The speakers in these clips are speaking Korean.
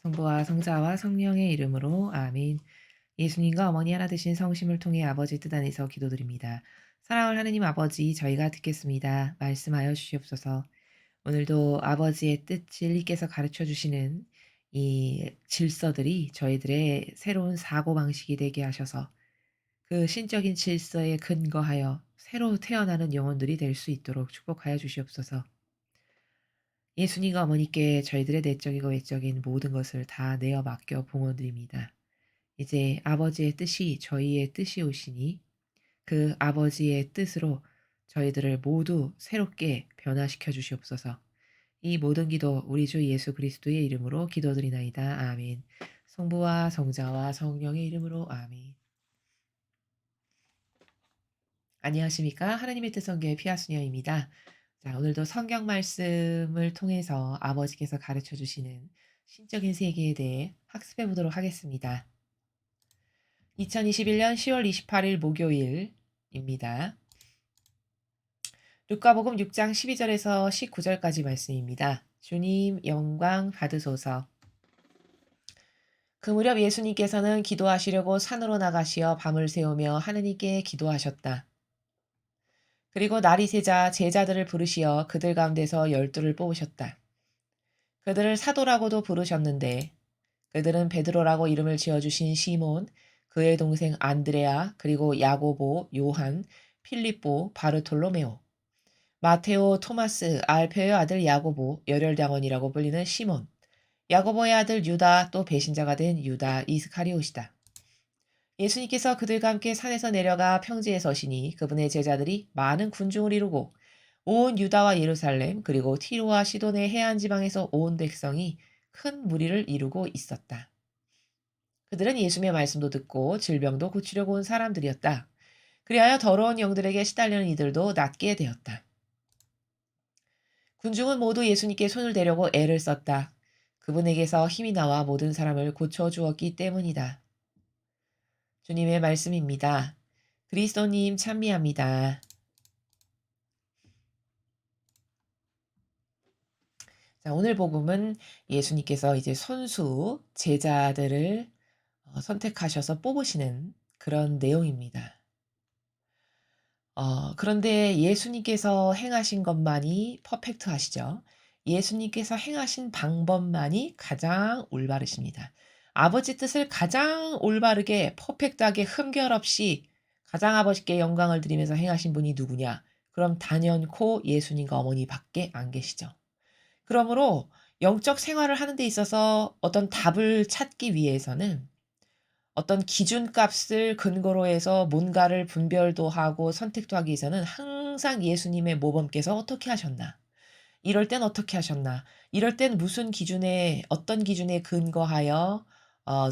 성부와 성자와 성령의 이름으로 아멘. 예수님과 어머니 하나 되신 성심을 통해 아버지 뜻 안에서 기도드립니다. 사랑하는 하느님 아버지, 저희가 듣겠습니다. 말씀하여 주시옵소서. 오늘도 아버지의 뜻 진리께서 가르쳐 주시는 이 질서들이 저희들의 새로운 사고방식이 되게 하셔서 그 신적인 질서에 근거하여 새로 태어나는 영혼들이 될 수 있도록 축복하여 주시옵소서. 예수님과 어머니께 저희들의 내적이고 외적인 모든 것을 다 내어 맡겨 봉헌드립니다. 이제 아버지의 뜻이 저희의 뜻이 오시니 그 아버지의 뜻으로 저희들을 모두 새롭게 변화시켜 주시옵소서. 이 모든 기도 우리 주 예수 그리스도의 이름으로 기도드리나이다. 아멘. 성부와 성자와 성령의 이름으로 아멘. 안녕하십니까? 하나님의 뜻 성교의 피아수녀입니다. 자, 오늘도 성경 말씀을 통해서 아버지께서 가르쳐 주시는 신적인 세계에 대해 학습해 보도록 하겠습니다. 2021년 10월 28일 목요일입니다. 루카복음 6장 12절에서 19절까지 말씀입니다. 주님 영광 받으소서. 그 무렵 예수님께서는 기도하시려고 산으로 나가시어 밤을 새우며 하느님께 기도하셨다. 그리고 날이 새자 제자들을 부르시어 그들 가운데서 12를 뽑으셨다. 그들을 사도라고도 부르셨는데 그들은 베드로라고 이름을 지어주신 시몬, 그의 동생 안드레아, 그리고 야고보, 요한, 필립보, 바르톨로메오, 마테오, 토마스, 알페의 아들 야고보, 열혈장원이라고 불리는 시몬, 야고보의 아들 유다, 또 배신자가 된 유다 이스카리옷이다. 예수님께서 그들과 함께 산에서 내려가 평지에 서시니 그분의 제자들이 많은 군중을 이루고 온 유다와 예루살렘 그리고 티로와 시돈의 해안 지방에서 온 백성이 큰 무리를 이루고 있었다. 그들은 예수님의 말씀도 듣고 질병도 고치려고 온 사람들이었다. 그리하여 더러운 영들에게 시달리는 이들도 낫게 되었다. 군중은 모두 예수님께 손을 대려고 애를 썼다. 그분에게서 힘이 나와 모든 사람을 고쳐주었기 때문이다. 주님의 말씀입니다. 그리스도님 찬미합니다. 자, 오늘 복음은 예수님께서 이제 선수 제자들을 선택하셔서 뽑으시는 그런 내용입니다. 그런데 예수님께서 행하신 것만이 퍼펙트하시죠. 예수님께서 행하신 방법만이 가장 올바르십니다. 아버지 뜻을 가장 올바르게 퍼펙트하게 흠결 없이 가장 아버지께 영광을 드리면서 행하신 분이 누구냐? 그럼 단연코 예수님과 어머니밖에 안 계시죠. 그러므로 영적 생활을 하는 데 있어서 어떤 답을 찾기 위해서는 어떤 기준값을 근거로 해서 뭔가를 분별도 하고 선택도 하기 위해서는 항상 예수님의 모범께서 어떻게 하셨나? 이럴 땐 어떻게 하셨나? 이럴 땐 무슨 기준에 어떤 기준에 근거하여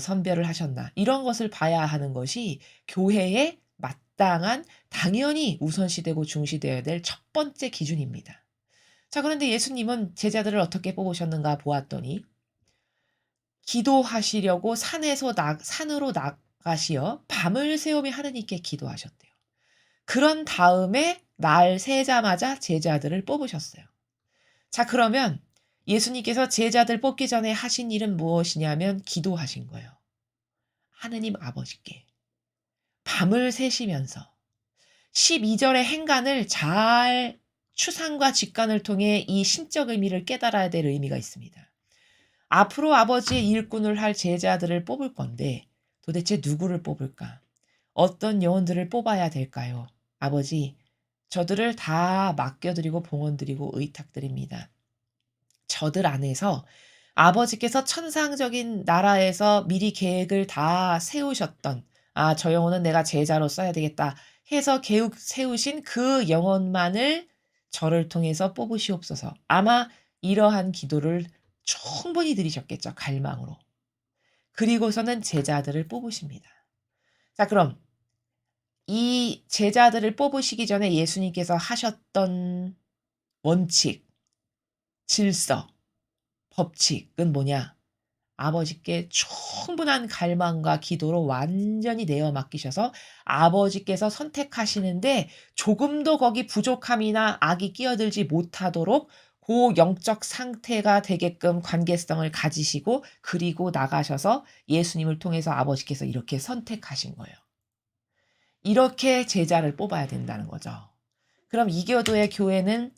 선별을 하셨나? 이런 것을 봐야 하는 것이 교회의 마땅한 당연히 우선시되고 중시되어야 될 첫 번째 기준입니다. 자, 그런데 예수님은 제자들을 어떻게 뽑으셨는가 보았더니 기도하시려고 산으로 나가시어 밤을 새우며 하느님께 기도하셨대요. 그런 다음에 날 새자마자 제자들을 뽑으셨어요. 자, 그러면 예수님께서 제자들 뽑기 전에 하신 일은 무엇이냐면 기도하신 거예요. 하느님 아버지께. 밤을 새시면서 12절의 행간을 잘 추상과 직관을 통해 이 신적 의미를 깨달아야 될 의미가 있습니다. 앞으로 아버지의 일꾼을 할 제자들을 뽑을 건데 도대체 누구를 뽑을까? 어떤 영혼들을 뽑아야 될까요? 아버지, 저들을 다 맡겨드리고 봉헌드리고 의탁드립니다. 저들 안에서 아버지께서 천상적인 나라에서 미리 계획을 다 세우셨던 저 영혼은 내가 제자로 써야 되겠다 해서 계획 세우신 그 영혼만을 저를 통해서 뽑으시옵소서. 아마 이러한 기도를 충분히 드리셨겠죠. 갈망으로. 그리고서는 제자들을 뽑으십니다. 자, 그럼 이 제자들을 뽑으시기 전에 예수님께서 하셨던 원칙, 질서, 법칙은 뭐냐? 아버지께 충분한 갈망과 기도로 완전히 내어 맡기셔서 아버지께서 선택하시는데 조금도 거기 부족함이나 악이 끼어들지 못하도록 그 영적 상태가 되게끔 관계성을 가지시고 그리고 나가셔서 예수님을 통해서 아버지께서 이렇게 선택하신 거예요. 이렇게 제자를 뽑아야 된다는 거죠. 그럼 이교도의 교회는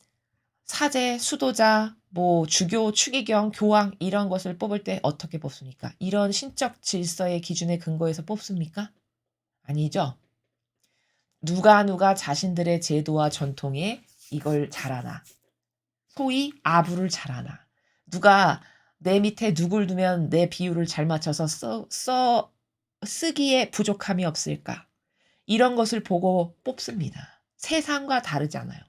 사제, 수도자, 뭐 주교, 추기경, 교황 이런 것을 뽑을 때 어떻게 뽑습니까? 이런 신적 질서의 기준에 근거해서 뽑습니까? 아니죠. 누가 자신들의 제도와 전통에 이걸 잘하나. 소위 아부를 잘하나. 누가 내 밑에 누굴 두면 내 비율을 잘 맞춰서 쓰기에 부족함이 없을까. 이런 것을 보고 뽑습니다. 세상과 다르잖아요.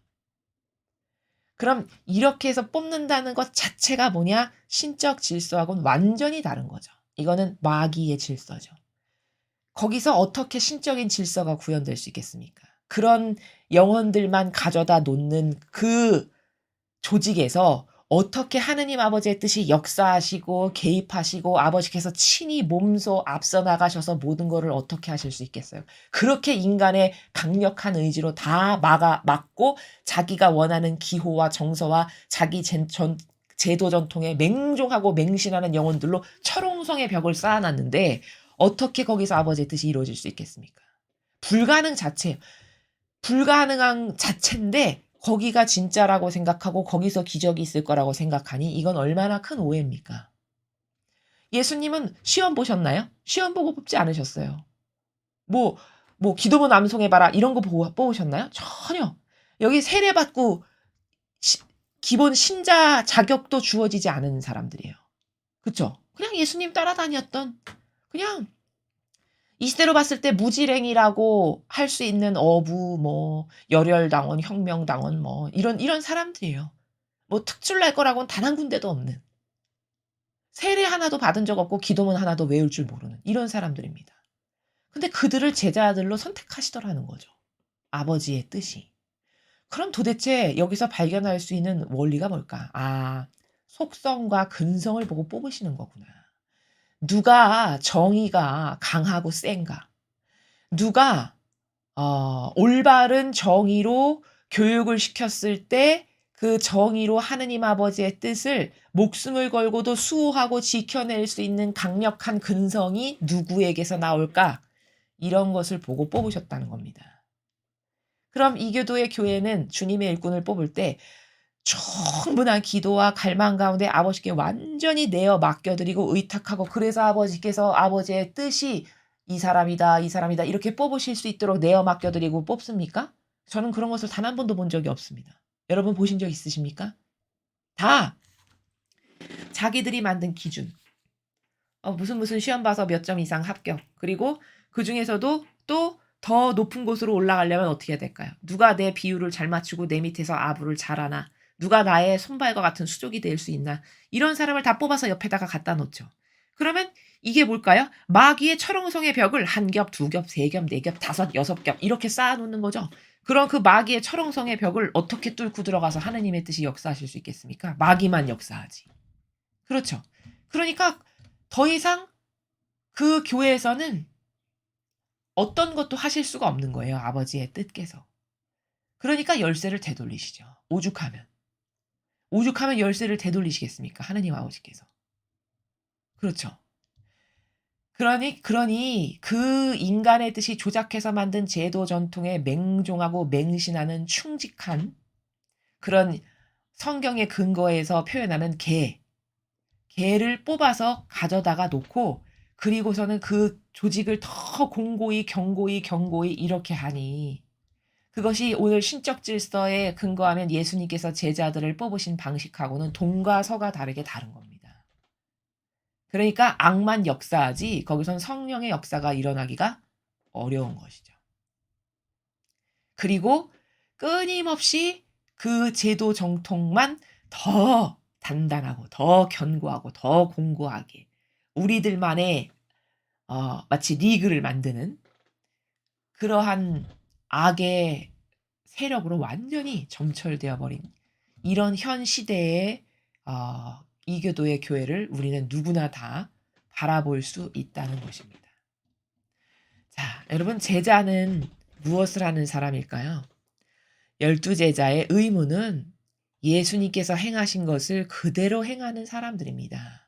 그럼 이렇게 해서 뽑는다는 것 자체가 뭐냐? 신적 질서하고는 완전히 다른 거죠. 이거는 마귀의 질서죠. 거기서 어떻게 신적인 질서가 구현될 수 있겠습니까? 그런 영혼들만 가져다 놓는 그 조직에서 어떻게 하느님 아버지의 뜻이 역사하시고 개입하시고 아버지께서 친히 몸소 앞서 나가셔서 모든 거를 어떻게 하실 수 있겠어요? 그렇게 인간의 강력한 의지로 다 막고 자기가 원하는 기호와 정서와 자기 제도 전통에 맹종하고 맹신하는 영혼들로 철옹성의 벽을 쌓아놨는데 어떻게 거기서 아버지의 뜻이 이루어질 수 있겠습니까? 불가능한 자체인데 거기가 진짜라고 생각하고 거기서 기적이 있을 거라고 생각하니 이건 얼마나 큰 오해입니까? 예수님은 시험 보셨나요? 시험 보고 뽑지 않으셨어요. 뭐 기도문 암송해봐라 이런 거 보고 뽑으셨나요? 전혀. 여기 세례받고 기본 신자 자격도 주어지지 않은 사람들이에요. 그쵸? 그냥 예수님 따라다녔던 그냥 이 시대로 봤을 때 무지랭이라고 할 수 있는 어부, 뭐 열혈당원, 혁명당원 뭐 이런 사람들이에요. 뭐 특출 날 거라고는 단 한 군데도 없는. 세례 하나도 받은 적 없고 기도문 하나도 외울 줄 모르는 이런 사람들입니다. 근데 그들을 제자들로 선택하시더라는 거죠. 아버지의 뜻이. 그럼 도대체 여기서 발견할 수 있는 원리가 뭘까? 아, 속성과 근성을 보고 뽑으시는 거구나. 누가 정의가 강하고 센가? 누가 올바른 정의로 교육을 시켰을 때 그 정의로 하느님 아버지의 뜻을 목숨을 걸고도 수호하고 지켜낼 수 있는 강력한 근성이 누구에게서 나올까? 이런 것을 보고 뽑으셨다는 겁니다. 그럼 이교도의 교회는 주님의 일꾼을 뽑을 때 충분한 기도와 갈망 가운데 아버지께 완전히 내어 맡겨드리고 의탁하고 그래서 아버지께서 아버지의 뜻이 이 사람이다 이렇게 뽑으실 수 있도록 내어 맡겨드리고 뽑습니까? 저는 그런 것을 단 한 번도 본 적이 없습니다. 여러분 보신 적 있으십니까? 다 자기들이 만든 기준. 무슨 시험 봐서 몇 점 이상 합격. 그리고 그 중에서도 또 더 높은 곳으로 올라가려면 어떻게 해야 될까요? 누가 내 비율을 잘 맞추고 내 밑에서 아부를 잘하나? 누가 나의 손발과 같은 수족이 될 수 있나? 이런 사람을 다 뽑아서 옆에다가 갖다 놓죠. 그러면 이게 뭘까요? 마귀의 철옹성의 벽을 한 겹, 두 겹, 세 겹, 네 겹, 다섯, 여섯 겹 이렇게 쌓아놓는 거죠. 그럼 그 마귀의 철옹성의 벽을 어떻게 뚫고 들어가서 하느님의 뜻이 역사하실 수 있겠습니까? 마귀만 역사하지. 그렇죠. 그러니까 더 이상 그 교회에서는 어떤 것도 하실 수가 없는 거예요. 아버지의 뜻께서. 그러니까 열쇠를 되돌리시죠. 오죽하면. 오죽하면 열쇠를 되돌리시겠습니까? 하느님 아버지께서. 그렇죠. 그러니 그 인간의 뜻이 조작해서 만든 제도 전통에 맹종하고 맹신하는 충직한 그런 성경의 근거에서 표현하는 개를 뽑아서 가져다가 놓고 그리고서는 그 조직을 더 공고히 경고히 이렇게 하니 그것이 오늘 신적 질서에 근거하면 예수님께서 제자들을 뽑으신 방식하고는 동과 서가 다르게 다른 겁니다. 그러니까 악만 역사하지 거기선 성령의 역사가 일어나기가 어려운 것이죠. 그리고 끊임없이 그 제도 정통만 더 단단하고 더 견고하고 더 공고하게 우리들만의 마치 리그를 만드는 그러한 악의 세력으로 완전히 점철되어 버린 이런 현 시대의 이교도의 교회를 우리는 누구나 다 바라볼 수 있다는 것입니다. 자, 여러분 제자는 무엇을 하는 사람일까요? 12 제자의 의무는 예수님께서 행하신 것을 그대로 행하는 사람들입니다.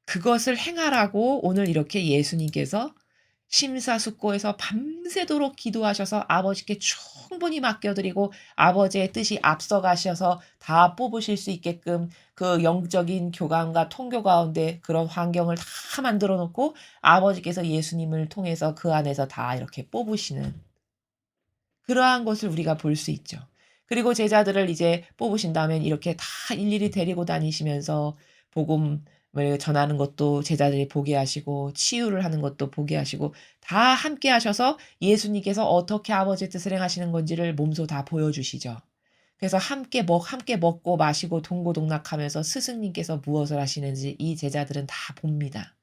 그것을 행하라고 오늘 이렇게 예수님께서 심사숙고해서 밤새도록 기도하셔서 아버지께 충분히 맡겨드리고 아버지의 뜻이 앞서가셔서 다 뽑으실 수 있게끔 그 영적인 교감과 통교 가운데 그런 환경을 다 만들어 놓고 아버지께서 예수님을 통해서 그 안에서 다 이렇게 뽑으시는 그러한 것을 우리가 볼 수 있죠. 그리고 제자들을 이제 뽑으신 다음엔 이렇게 다 일일이 데리고 다니시면서 복음을 전하는 것도 제자들이 보게 하시고 치유를 하는 것도 보게 하시고 다 함께 하셔서 예수님께서 어떻게 아버지의 뜻을 행하시는 건지를 몸소 다 보여주시죠. 그래서 함께 먹고 마시고 동고동락하면서 스승님께서 무엇을 하시는지 이 제자들은 다 봅니다.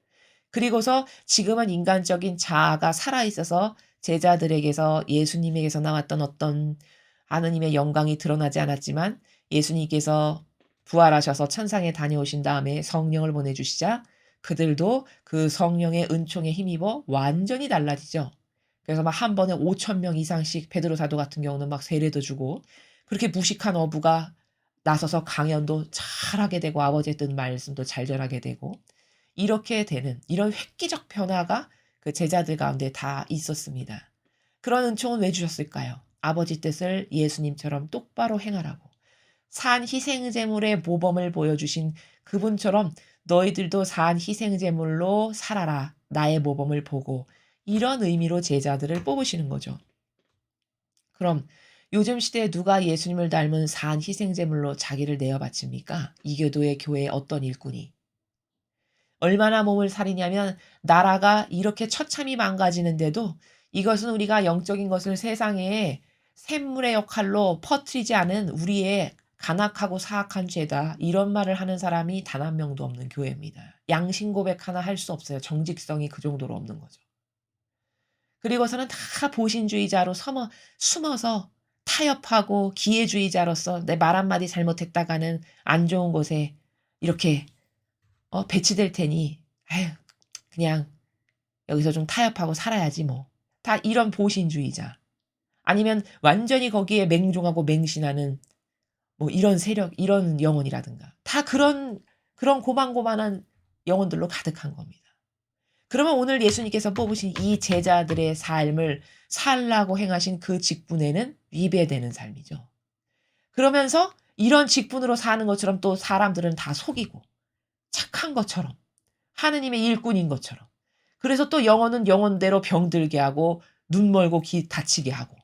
그리고서 지금은 인간적인 자아가 살아 있어서 제자들에게서 예수님에게서 나왔던 어떤 하느님의 영광이 드러나지 않았지만 예수님께서 부활하셔서 천상에 다녀오신 다음에 성령을 보내주시자 그들도 그 성령의 은총에 힘입어 완전히 달라지죠. 그래서 막 한 번에 5천 명 이상씩 베드로 사도 같은 경우는 막 세례도 주고 그렇게 무식한 어부가 나서서 강연도 잘하게 되고 아버지의 뜻 말씀도 잘 전하게 되고 이렇게 되는 이런 획기적 변화가 그 제자들 가운데 다 있었습니다. 그런 은총은 왜 주셨을까요? 아버지 뜻을 예수님처럼 똑바로 행하라고. 산 희생제물의 모범을 보여주신 그분처럼 너희들도 산 희생제물로 살아라. 나의 모범을 보고 이런 의미로 제자들을 뽑으시는 거죠. 그럼 요즘 시대에 누가 예수님을 닮은 산 희생제물로 자기를 내어 바칩니까? 이교도의 교회의 어떤 일꾼이. 얼마나 몸을 사리냐면 나라가 이렇게 처참히 망가지는데도 이것은 우리가 영적인 것을 세상에 샘물의 역할로 퍼뜨리지 않은 우리의 간악하고 사악한 죄다. 이런 말을 하는 사람이 단 한 명도 없는 교회입니다. 양심 고백 하나 할 수 없어요. 정직성이 그 정도로 없는 거죠. 그리고서는 다 보신주의자로 숨어서 타협하고 기회주의자로서 내 말 한마디 잘못했다가는 안 좋은 곳에 이렇게 배치될 테니 아유 그냥 여기서 좀 타협하고 살아야지 뭐. 다 이런 보신주의자. 아니면 완전히 거기에 맹종하고 맹신하는 뭐 이런 세력, 이런 영혼이라든가. 다 그런 고만고만한 영혼들로 가득한 겁니다. 그러면 오늘 예수님께서 뽑으신 이 제자들의 삶을 살라고 행하신 그 직분에는 위배되는 삶이죠. 그러면서 이런 직분으로 사는 것처럼 또 사람들은 다 속이고 착한 것처럼 하느님의 일꾼인 것처럼. 그래서 또 영혼은 영혼대로 병들게 하고 눈 멀고 귀 다치게 하고.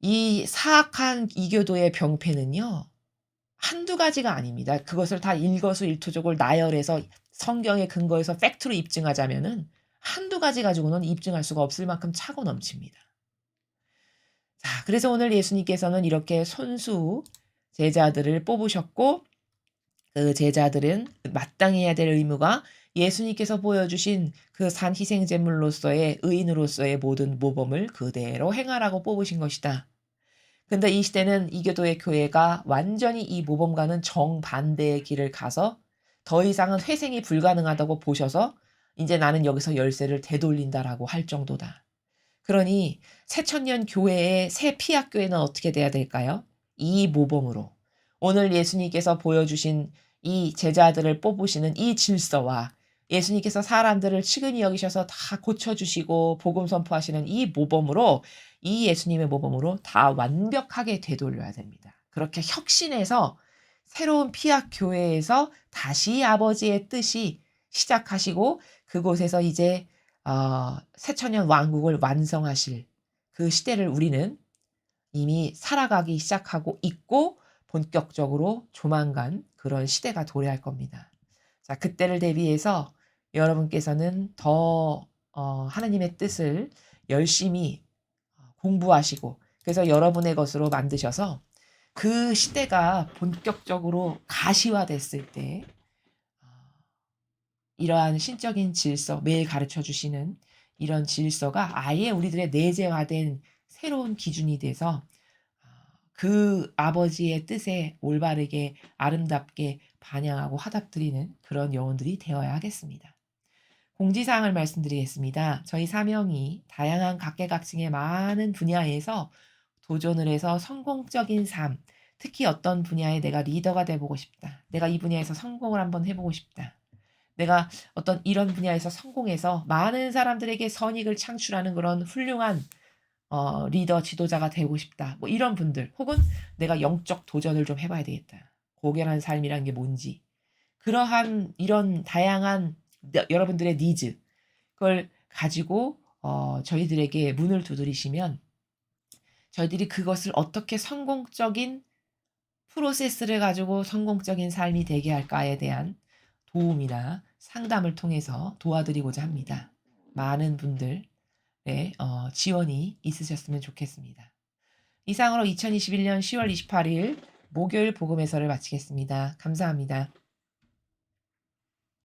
이 사악한 이교도의 병폐는요. 한두 가지가 아닙니다. 그것을 다 일거수일투족을 나열해서 성경의 근거에서 팩트로 입증하자면은 한두 가지 가지고는 입증할 수가 없을 만큼 차고 넘칩니다. 자, 그래서 오늘 예수님께서는 이렇게 손수 제자들을 뽑으셨고 그 제자들은 마땅히 해야 될 의무가 예수님께서 보여주신 그 산 희생제물로서의 의인으로서의 모든 모범을 그대로 행하라고 뽑으신 것이다. 근데 이 시대는 이교도의 교회가 완전히 이 모범과는 정반대의 길을 가서 더 이상은 회생이 불가능하다고 보셔서 이제 나는 여기서 열쇠를 되돌린다라고 할 정도다. 그러니 새천년 교회의 새 피약교회는 어떻게 돼야 될까요? 이 모범으로 오늘 예수님께서 보여주신 이 제자들을 뽑으시는 이 질서와 예수님께서 사람들을 측은히 여기셔서 다 고쳐주시고 복음 선포하시는 이 모범으로 이 예수님의 모범으로 다 완벽하게 되돌려야 됩니다. 그렇게 혁신해서 새로운 피약 교회에서 다시 아버지의 뜻이 시작하시고 그곳에서 이제 새천년 왕국을 완성하실 그 시대를 우리는 이미 살아가기 시작하고 있고 본격적으로 조만간 그런 시대가 도래할 겁니다. 자, 그때를 대비해서 여러분께서는 더 하나님의 뜻을 열심히 공부하시고 그래서 여러분의 것으로 만드셔서 그 시대가 본격적으로 가시화됐을 때 이러한 신적인 질서, 매일 가르쳐 주시는 이런 질서가 아예 우리들의 내재화된 새로운 기준이 돼서 그 아버지의 뜻에 올바르게 아름답게 반영하고 화답드리는 그런 영혼들이 되어야 하겠습니다. 공지사항을 말씀드리겠습니다. 저희 사명이 다양한 각계각층의 많은 분야에서 도전을 해서 성공적인 삶, 특히 어떤 분야에 내가 리더가 돼 보고 싶다. 내가 이 분야에서 성공을 한번 해 보고 싶다. 내가 어떤 이런 분야에서 성공해서 많은 사람들에게 선익을 창출하는 그런 훌륭한 리더 지도자가 되고 싶다. 뭐 이런 분들 혹은 내가 영적 도전을 좀 해 봐야 되겠다. 고결한 삶이란 게 뭔지. 그러한 이런 다양한 여러분들의 니즈 그걸 가지고 저희들에게 문을 두드리시면 저희들이 그것을 어떻게 성공적인 프로세스를 가지고 성공적인 삶이 되게 할까에 대한 도움이나 상담을 통해서 도와드리고자 합니다. 많은 분들의 지원이 있으셨으면 좋겠습니다. 이상으로 2021년 10월 28일 목요일 복음회설을 마치겠습니다. 감사합니다.